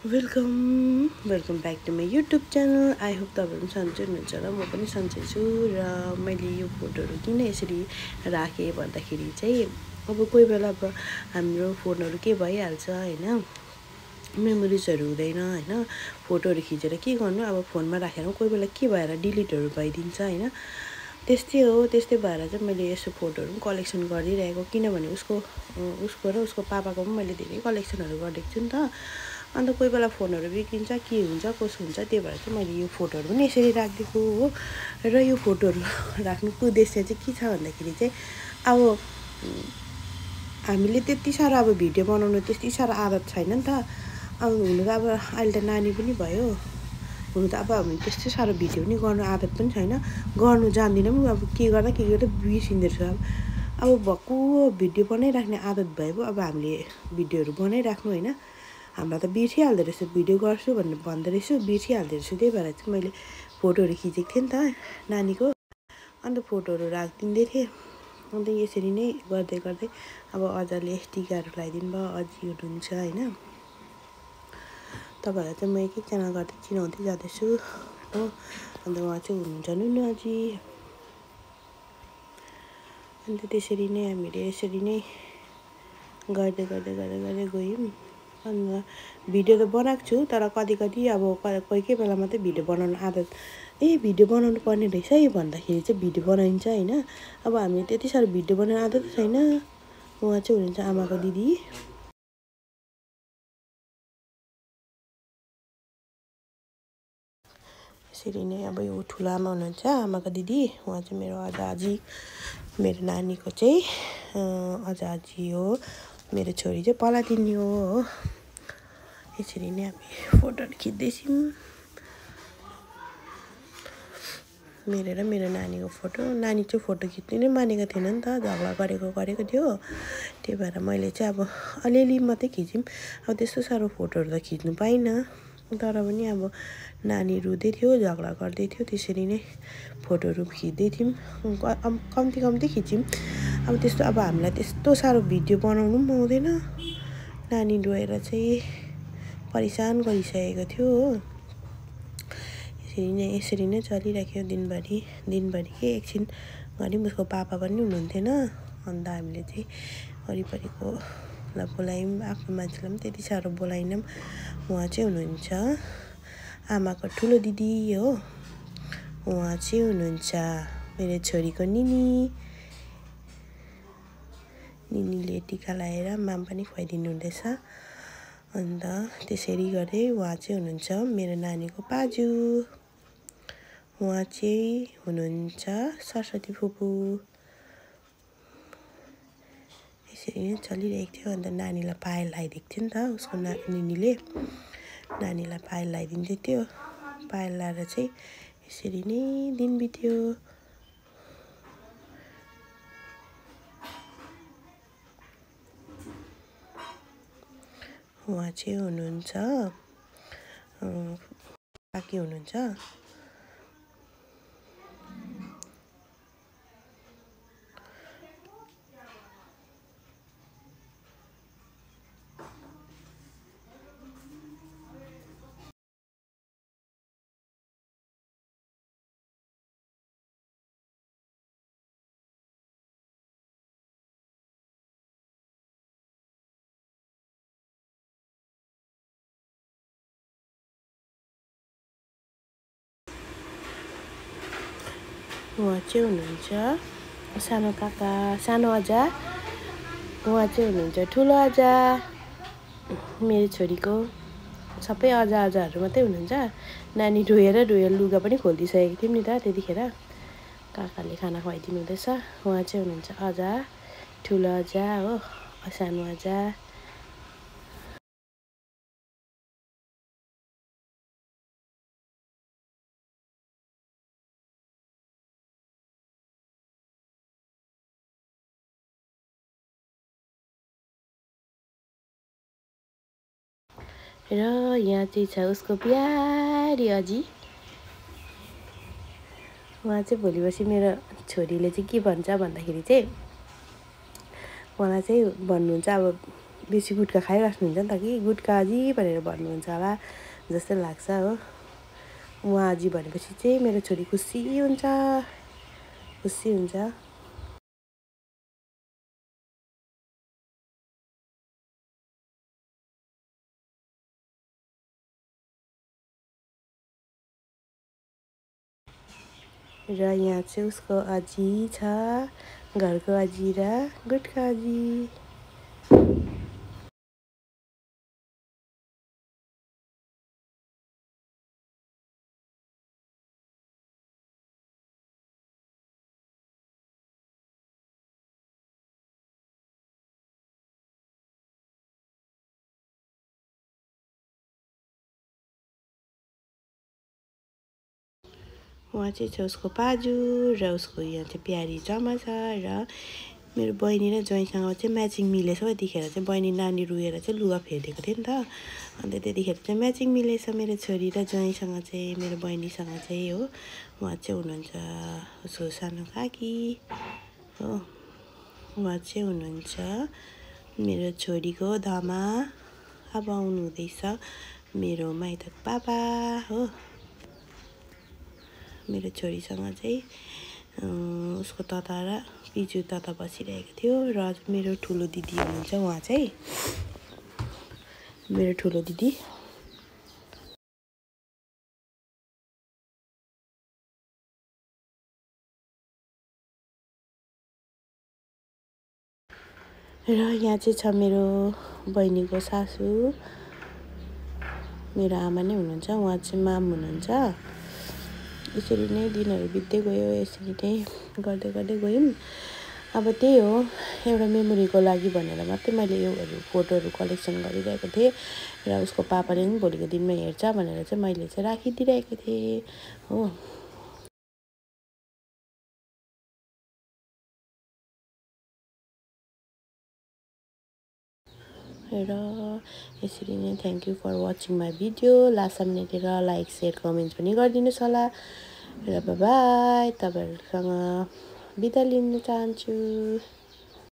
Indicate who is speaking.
Speaker 1: Welcome back to my YouTube channel. I hope तपाईँहरू सन्चै हुनुहुन्छ र म पनि सन्चै छु। र मैले यो फोटोहरू किन यसरी राखेँ भन्दाखेरि चाहिँ अब कोही बेला अब हाम्रो फोनहरू के भइहाल्छ होइन, मेमोरिजहरू हुँदैन होइन, फोटोहरू खिचेर के गर्नु, अब फोनमा राखेर कोही बेला के भएर डिलिटहरू भइदिन्छ होइन। त्यस्तै हो, त्यस्तै भएर चाहिँ मैले यसो फोटोहरू पनि कलेक्सन गरिदिइरहेको, किनभने उसको र उसको पापाको पनि मैले धेरै कलेक्सनहरू गरिदिएको छु नि त। अन्त कोही बेला फोनहरू बिग्रिन्छ, के हुन्छ कसो हुन्छ, त्यही भएर चाहिँ मैले यो फोटोहरू पनि यसरी राखिदिएको हो। र यो फोटोहरू राख्नुको उद्देश्य चाहिँ के छ भन्दाखेरि चाहिँ अब हामीले त्यति साह्रो अब भिडियो बनाउनु त्यति साह्रो आदत छैन नि त। अब हुनु त अब अहिले त नानी पनि भयो, हुनु त अब हामी त्यस्तो साह्रो भिडियो पनि गर्नु आदत पनि छैन, गर्नु जान्दिनँ पनि। अब के गर्दा बिर्सिँदो रहेछ। अब भक्कु भिडियो बनाइराख्ने आदत भए पो अब हामीले भिडियोहरू बनाइराख्नु होइन। हामीलाई त बिर्सिहाल्दो रहेछ, भिडियो गर्छु भनेर भन्दो रहेछु, बिर्सिहाल्दो रहेछु। त्यही भएर चाहिँ मैले फोटोहरू खिचेको थिएँ नि त नानीको, अन्त फोटोहरू राखिदिँदै थिएँ। अन्त यसरी नै गर्दै गर्दै अब अजाले टिकाहरू लगाइदिनु भयो, अजी हुनुहुन्छ होइन। तपाईँहरूलाई चाहिँ म एक एकजना गर्दै चिनाउँदै जाँदैछु हो। अन्त उहाँ चाहिँ हुनुहुन्छ नुनु अजी। अन्त त्यसरी नै हामीले यसरी नै गर्दै गयौँ। अन्त भिडियो त बनाएको छु, तर कति अब कोही बेला मात्रै भिडियो बनाउनु आदत, भिडियो बनाउनु पर्ने रहेछ है भन्दाखेरि चाहिँ भिडियो बनाइन्छ होइन। अब हामीले त्यति साह्रो भिडियो बनाउनु आदत छैन। उहाँ चाहिँ हुनुहुन्छ आमाको दिदी। यसरी नै अब यो ठुलो आमा हुनुहुन्छ आमाको दिदी, उहाँ चाहिँ मेरो अजाजी, मेरो नानीको चाहिँ अजाजी हो। मेरो छोरी चाहिँ पलातिनी हो। यसरी नै हामी फोटोहरू खिच्दैछौँ, मेरो र मेरो नानीको फोटो। नानी चाहिँ फोटो खिच्नु नै मानेको थिएन नि त, झगडा गरेको थियो। त्यही भएर मैले चाहिँ अब अलिअलि मात्रै खिच्यौँ। अब त्यस्तो साह्रो फोटोहरू त खिच्नु पाइनँ, तर पनि अब नानी रुँदै थियो, झगडा गर्दै थियो, त्यसरी नै फोटोहरू खिच्दै थियौँ। कम्ती खिच्यौँ। अब त्यस्तो अब हामीलाई त्यस्तो साह्रो भिडियो बनाउनु पनि आउँदैन। नानी रोएर चाहिँ परेसान गरिसकेको थियो हो। यसरी नै चलिराख्यो दिनभरि के एकछिन घरि उसको पापा पनि हुनुहुन्थेन। अन्त हामीले चाहिँ वरिपरिकोलाई बोलायौँ, आफ्नो मान्छेलाई पनि त्यति साह्रो बोलाएनौँ। उहाँ चाहिँ हुनुहुन्छ आमाको ठुलो दिदी हो। उहाँ चाहिँ हुनुहुन्छ मेरो छोरीको निनीले टिका लगाएर माम पनि खुवाइदिनु हुँदैछ। अन्त त्यसरी गर्दै उहाँ चाहिँ हुनुहुन्छ मेरो नानीको बाजु। उहाँ चाहिँ हुनुहुन्छ सरस्वती फुपू। यसरी नै चलिरहेको थियो। अन्त नानीलाई पायल लगाइदिएको थियो नि त उसको निनीले, नानीलाई पायल लगाइदिँदै थियो। पायल लगाएर चाहिँ यसरी नै दिन बित्यो। उहाँ चाहिँ हुनुहुन्छ काकी हुनुहुन्छ। उहाँ चाहिँ हुनुहुन्छ सानो काका, सानो अजा। उहाँ चाहिँ हुनुहुन्छ ठुलो अजा मेरो छोरीको। सबै अजाहरू मात्रै हुनुहुन्छ। नानी रोएर लुगा पनि खोलिदिइसकेको थियौँ नि त त्यतिखेर। काकाले खाना खुवाइदिनु हुँदैछ। उहाँ चाहिँ हुनुहुन्छ अजा, ठुलो अजा हो, सानो अजा। र यहाँ चाहिँ छ उसको प्यारी अजी। उहाँ चाहिँ भोलि पर्सि मेरो छोरीले चाहिँ के भन्छ भन्दाखेरि चाहिँ मलाई चाहिँ भन्नुहुन्छ अब बेसी गुट्का खाइराख्नुहुन्छ नि त कि गुट्का अजी भनेर भन्नुहुन्छ होला जस्तो लाग्छ हो। उहाँ अजी भनेपछि चाहिँ मेरो छोरी खुसी हुन्छ खुसी हुन्छ। र यहाँ चाहिँ उसको अजी छ, घरको अजी र गुट्का अजी। उहाँ चाहिँ छ उसको पाजु र उसको यहाँ चाहिँ प्यारी जमा छ। र मेरो बहिनी र ज्वाइँसँग चाहिँ म्याचिङ मिलेछ हो। यतिखेर चाहिँ बहिनी नानी रुएर चाहिँ लुगा फेरिदिएको थियो नि त, अन्त त्यतिखेर चाहिँ म्याचिङ मिलेछ मेरो छोरी र ज्वाइँसँग चाहिँ, मेरो बहिनीसँग चाहिँ हो। उहाँ चाहिँ हुनुहुन्छ उसको सानो काकी हो। उहाँ चाहिँ हुनुहुन्छ मेरो छोरीको धमा। अब आउनु हुँदैछ मेरो माइतको पापा हो। मेरो छोरीसँग चाहिँ उसको तता र पिजु तता बसिरहेको थियो। र मेरो ठुलो दिदी हुनुहुन्छ, उहाँ चाहिँ मेरो ठुलो दिदी। र यहाँ चाहिँ छ मेरो बहिनीको सासू, मेरो आमा नै हुनुहुन्छ, उहाँ चाहिँ माम हुनुहुन्छ। यसरी नै दिनहरू बित्दै गयो, यसरी नै गर्दै गर्दै गयौँ। अब त्यही हो, एउटा मेमोरीको लागि भनेर मात्रै मैले योहरू फोटोहरू कलेक्सन गरिरहेको थिएँ। र उसको पापाले पनि भोलिको दिनमा हेर्छ भनेर चाहिँ मैले चाहिँ राखिदिइरहेको थिएँ हो। र यसरी नै thank you for watching my video. लास्टसम्म हेरेर लाइक सेयर कमेन्ट्स पनि गरिदिनुहोस् होला। र बाई, तपाईँहरूसँग बिदा लिन चाहन्छु।